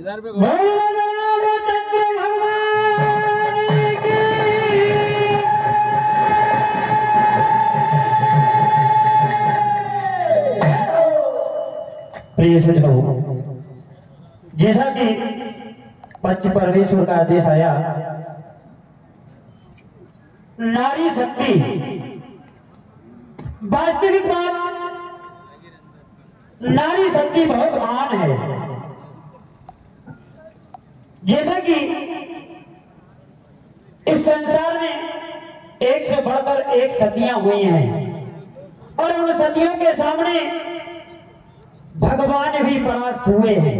रामचंद्र भगवान की। प्रिय सज्जनों, जैसा कि पंच परमेश्वर का आदेश आया, नारी शक्ति वास्तविक बात, नारी शक्ति बहुत महान है। जैसा कि इस संसार में एक से बढ़कर एक सतियां हुई हैं और उन सतियों के सामने भगवान भी परास्त हुए हैं।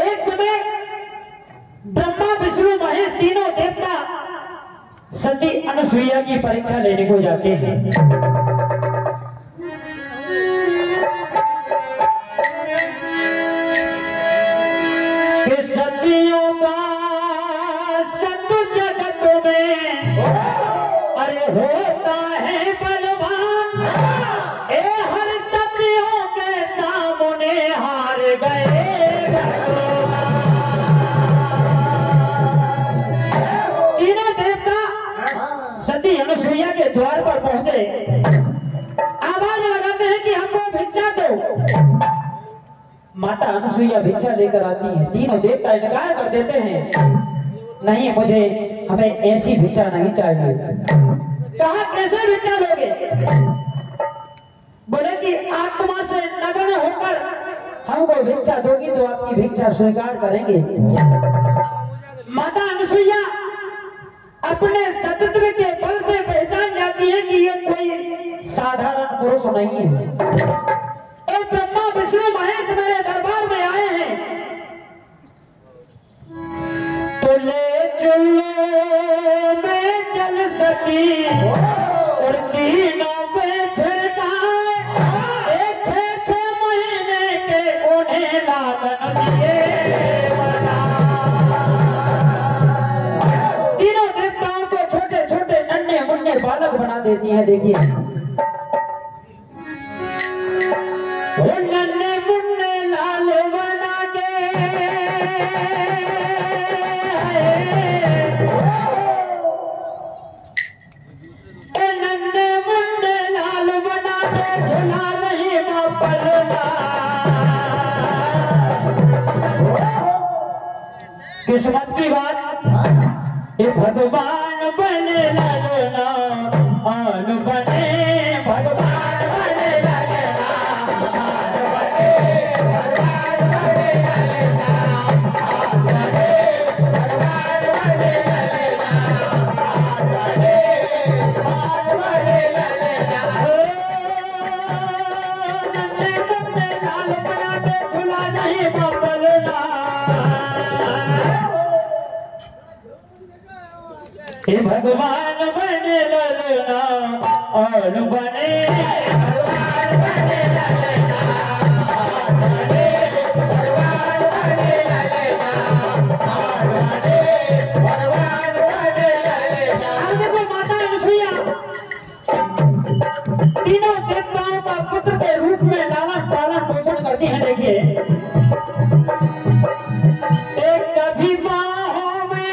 एक समय ब्रह्मा विष्णु महेश तीनों देवता सती अनुसुईया की परीक्षा लेने को जाते हैं। कि सतियों का सत जगत में अरे होता है बलवान, ए हर सतियों के सामने हार गए। तीनों देवता सती अनुसुईया के द्वार पर पहुंचे, आवाज लगाते हैं कि हमको भिक्षा दो। माता अनुसुईया भिक्षा लेकर आती है। तीनों देवता इनकार कर देते हैं, नहीं मुझे हमें ऐसी भिक्षा नहीं चाहिए। कहा कैसे भिक्षा लोगे? बोले कि आत्मा से नग्न होकर हमको भिक्षा दोगी तो आपकी भिक्षा स्वीकार करेंगे। माता अनुसुईया अपने सतत्व के बल से पहचान जाती है कि ये कोई साधारण पुरुष नहीं है। ब्रह्मा विष्णु महेश मेरे दरबार में आए हैं, तो ले चलो मैं चल सकी और तीनों पे छिड़काए, एक 6 महीने के उन्हें लालन दिए। तीनों देवताओं को छोटे छोटे नन्हे मुन्ने बालक बना देती हैं। देखिए नन्हे मुन्ने लाल बना के, नन्हे मुन्ने लाल बना के भुला नहीं पलना। किस्मत की बात, ये भगवान बने ललना, आन बने भगवान बने ललना, आन बने भगवान बने ललना, आन बने भगवान बने ललना, आन बने ललना। नन्हे मुन्ने लाल बना के भुला नहीं पलना। हे भगवान बने ललना, और बने भगवान बने ललना, और बने भगवान बने ललना, और बने भगवान बने ललना। अब देखो माता अनुसुईया तीनों देवताओं का पुत्र के रूप में लालन पालन पोषण करती हैं। देखिए एक कभी बाहों में,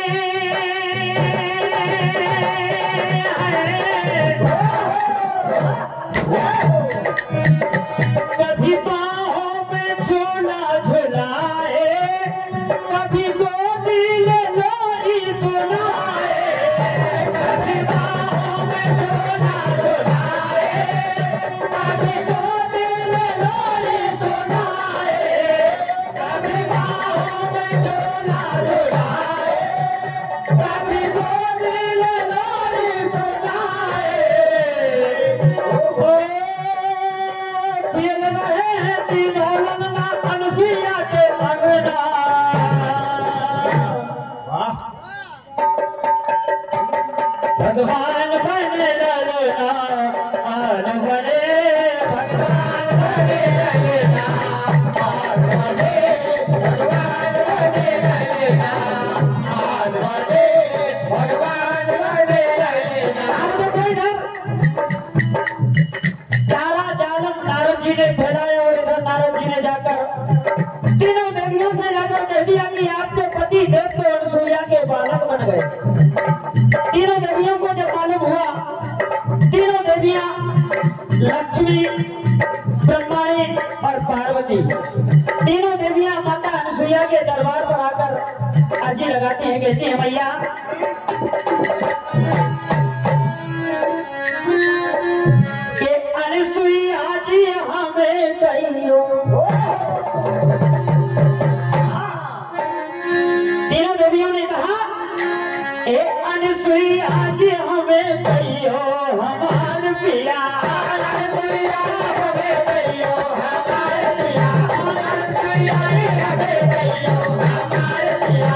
कभी बाहों में झूला झुलाए, कभी गोदी ले लोरी सुनाए, कभी बाहों में झूला झुलाए, कभी गोदी ले लोरी सुनाए, कभी बाहों में झूला झुलाए, कभी गोदी ले लोरी सुनाए। अनुसुईया के अंगना, भगवान बने ललना, आन बने भगवान बने ललना, आन बने भगवान बने ललना, आन बने भगवान बने ललना। सारा जालम नारद जी ने फैलाया और इधर नारद जी ने जाकर तीनों देवियों देवियां लक्ष्मी, ब्रह्माणी और पार्वती, तीनों देवियां माता अनुसुईया के दरबार पर आकर अर्जी लगाती हैं, कहती हैं मैया कि अनुसुईया जी हमें कहियो। तीनों देवियों ने कहा ए अनुसुईया जी हमें कहियो हमार पिया, अनुसुईया हमें कहियो हमार पिया, अनुसुईया हमें कहियो हमार पिया,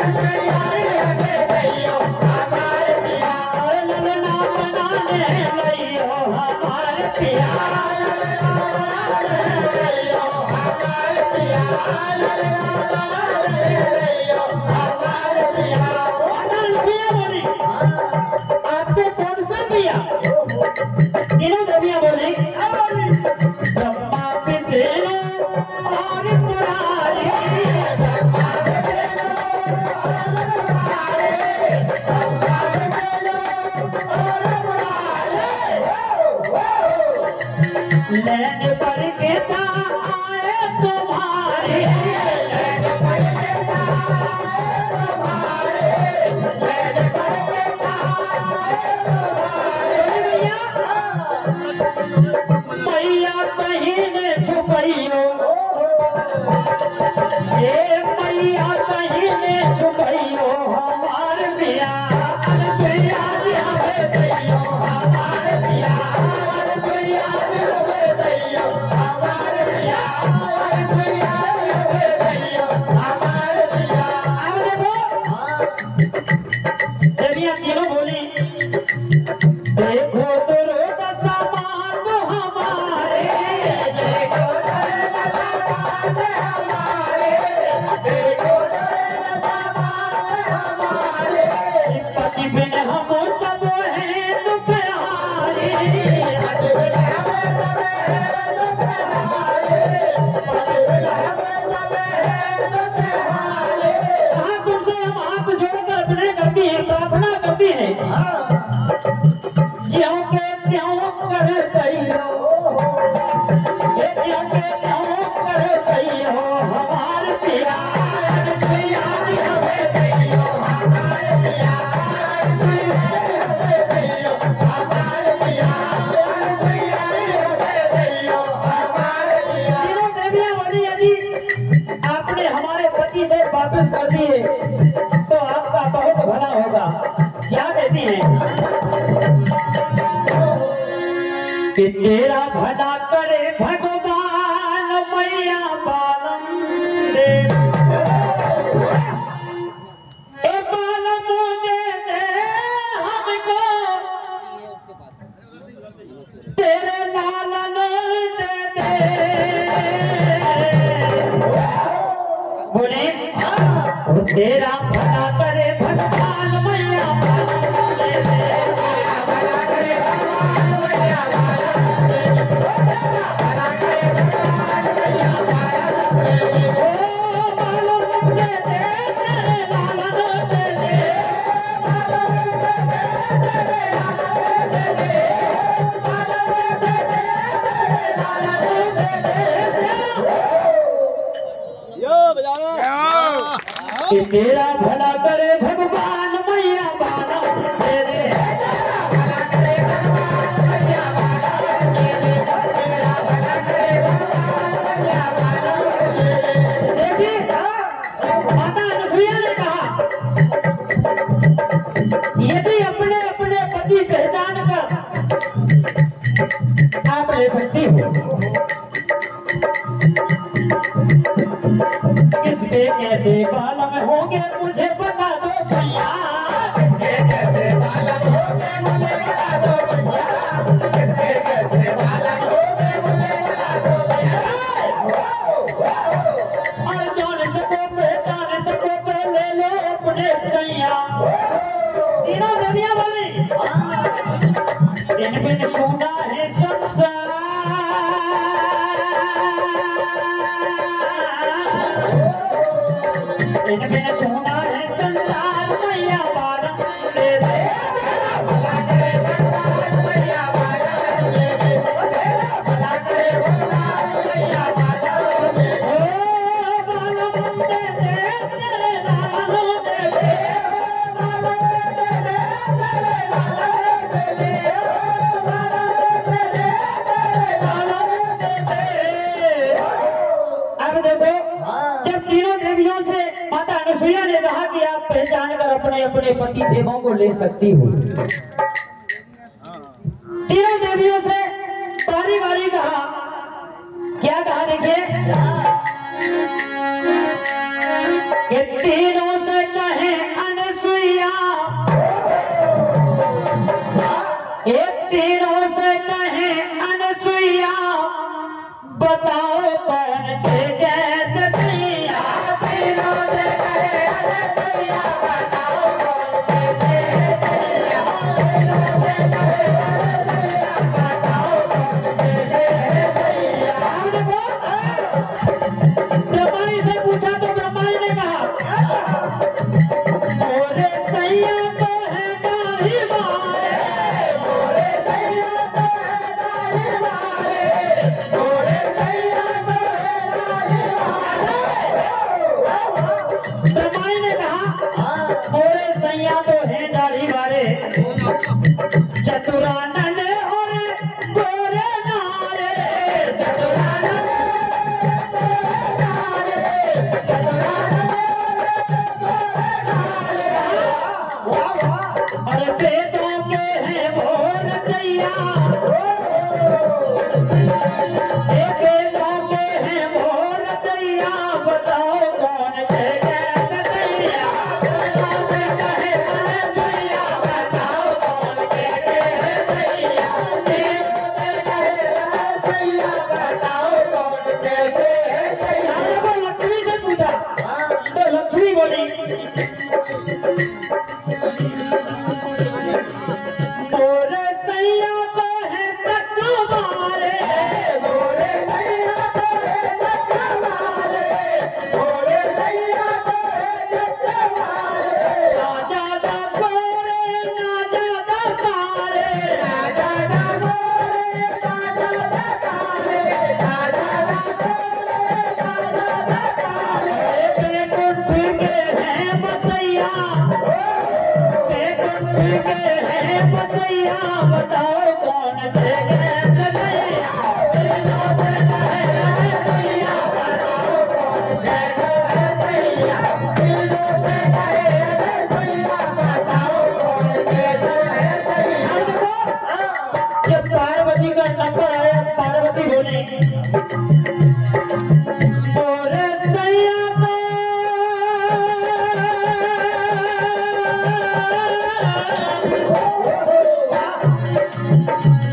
अनुसुईया हमें कहियो हमार पिया, ललना बनाने कहियो हमार पिया, कहियो हमार पिया, आपके कौन सा पिया? तीनों देवियां बोली ब्रह्मा विष्णु और मुरारी, ब्रह्मा विष्णु और मुरारी, ब्रह्मा विष्णु और मुरारी, लेने पर के आए तुम्हारे, लेने पर के आए तुम्हारे, लेने पर के मैया कहीं ने छुपैयो, ये मैया कहीं ने छुपैयो हमार पिया, अनुसुईया जी हमें कहियो हमार पिया, अनुसुईया जी हमें कहियो हमार पिया, अनुसुईया जी हमें कहियो हमार पिया। अब देखो देवियां तीनों बोली देखो तो प्रार्थना करती है ज्यों के त्यों कर कहियो, ज्यों के त्यों कर कहियो हमार पिया, अनुसुईया जी हमें कहियो हमार पिया, अनुसुईया जी हमें कहियो हमार पिया, अनुसुईया जी हमें कहियो हमार पिया। तीनों देवियां बोली यदि आपने हमारे पति से वापस कर दिए तो आपका बहुत भला होगा। क्या कहती हैं कि तेरा भला करे भगवान मैया बालम दे, ए बालम दे दे हमको तेरे लालन दे दे, बोले तेरा भला करे भगवान मैया बालम दे दे, तेरा भला करे भगवान मैया बालम दे दे, तेरा भला करे भगवान मैया बालम दे दे, ओ बालम दे दे तेरे लालन दे दे, बालम दे दे तेरे लालन दे दे, बालम दे दे तेरे लालन दे दे, यो बजाओ कि तेरा भला करे भगवान मैया बालम दे दे, तेरा भला करे भगवान मैया बालम दे दे, तेरा भला करे भगवान मैया बालम दे दे। देखिए माता अनुसुईया ने कहा यदि अपने अपने पति पहचान कर आप ले सकती हो, किसके कैसे बालम होंगे मुझे बता दो भैया, किसके कैसे बालम होंगे मुझे बता दो भैया, किसके कैसे बालम होंगे मुझे बता दो भैया, और जान सको पहचान सको तो ले लो अपने सैया। तीनों देवियां बोली इन बिन सुना है संसार, इन बिन सुना है संसार मैया बालम दे दे, तेरा भला करे भगवान मैया बालम अपने पति देवों को ले सकती हो। तीनों देवियों से बारी बारी कहा, क्या कहा देखिए, ये तीनों से कहे अनसुईया, ये तीनों से कहे अनसुईया, बताओ कौन थे कैसे दैया। तीनों से कहे अनसुईया, बताओ कौन थे कैसे दैया। तीनों से कहे अनसुईया, बताओ कौन थे कैसे दैया। ब्रह्मा जी से पूछा तो ब्रह्मा जी ने कहा, मोरे सैया तो है दाढ़ी वाले, मोरे सैया तो है दाढ़ी वाले, मोरे सैया तो है दाढ़ी वाले। ब्रह्मा जी ने कहा, मोरे सैया तो है दाढ़ी वाले, चतुरानन और गोरे नारे, चतुरानन और वेदों के हैं वो रचैया, वेदों के हैं वो रचैया, बताओ कौन थे कैसे दैया। वेदों से कहे अनसुईया, बताओ कौन थे कैसे दैया। वेदों से कहे अनसुईया, बताओ कौन थे कैसे दैया। हमने लक्ष्मी से पूछा तो लक्ष्मी बोली, मोरे सैया तो है चक्रवाले, मोरे सैया तो है चक्रवाले, मोरे सैया तो है चक्रवाले। ना ज्यादा गोरे ना ज्यादा काले, ना ज्यादा गोरे ना ज्यादा काले, ना ज्यादा गोरे ना ज्यादा काले। बेकुंठ के हैं बसैया, बेकुंठ के हैं बसैया, बताओ कौन थे कैसे दैया। तीनों से कहे अनसुईया, बताओ कौन थे कैसे दैया। तीनों से कहे अनसुईया, बताओ कौन थे कैसे दैया। जब पार्वती का नंबर आया, पार्वती बोली, मोरे सैया तो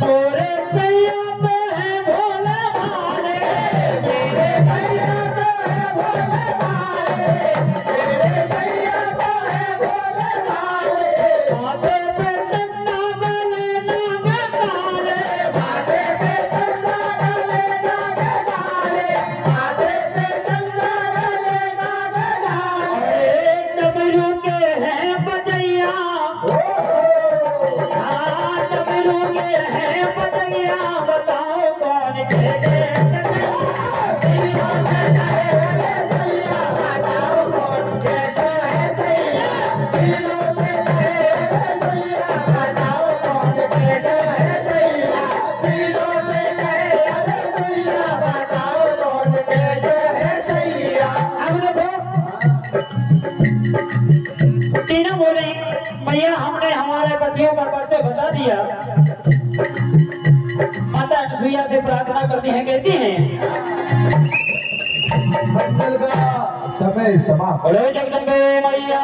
मोरे सैया तो है भोले भाले, मेरे सैया तो है भोले भाले, मेरे सैया तो है भोले भाले। माथे पे चंदा गले नाग काले, माथे पे चंदा गले नाग काले, माथे पे चंदा गले नाग काले। डमरू के हैं बजैया, डमरू के हैं बजैया, बताओ कौन थे कैसे दैया। तीनों से कहे अनसुईया, बताओ कौन थे कैसे दैया। तीनों से कहे अनसुईया, बताओ कौन थे कैसे दैया। तीनों से कहे अनसुईया, बताओ कौन थे कैसे दैया। अब देखो तीनों बोले, भैया हमने हमारे पतियों का परिचय बता दिया, माता अनसुईया से प्रार्थना करती हैं, कहती हैं, मंगल का समय समाप्त। बोलो जगदम्बे मैया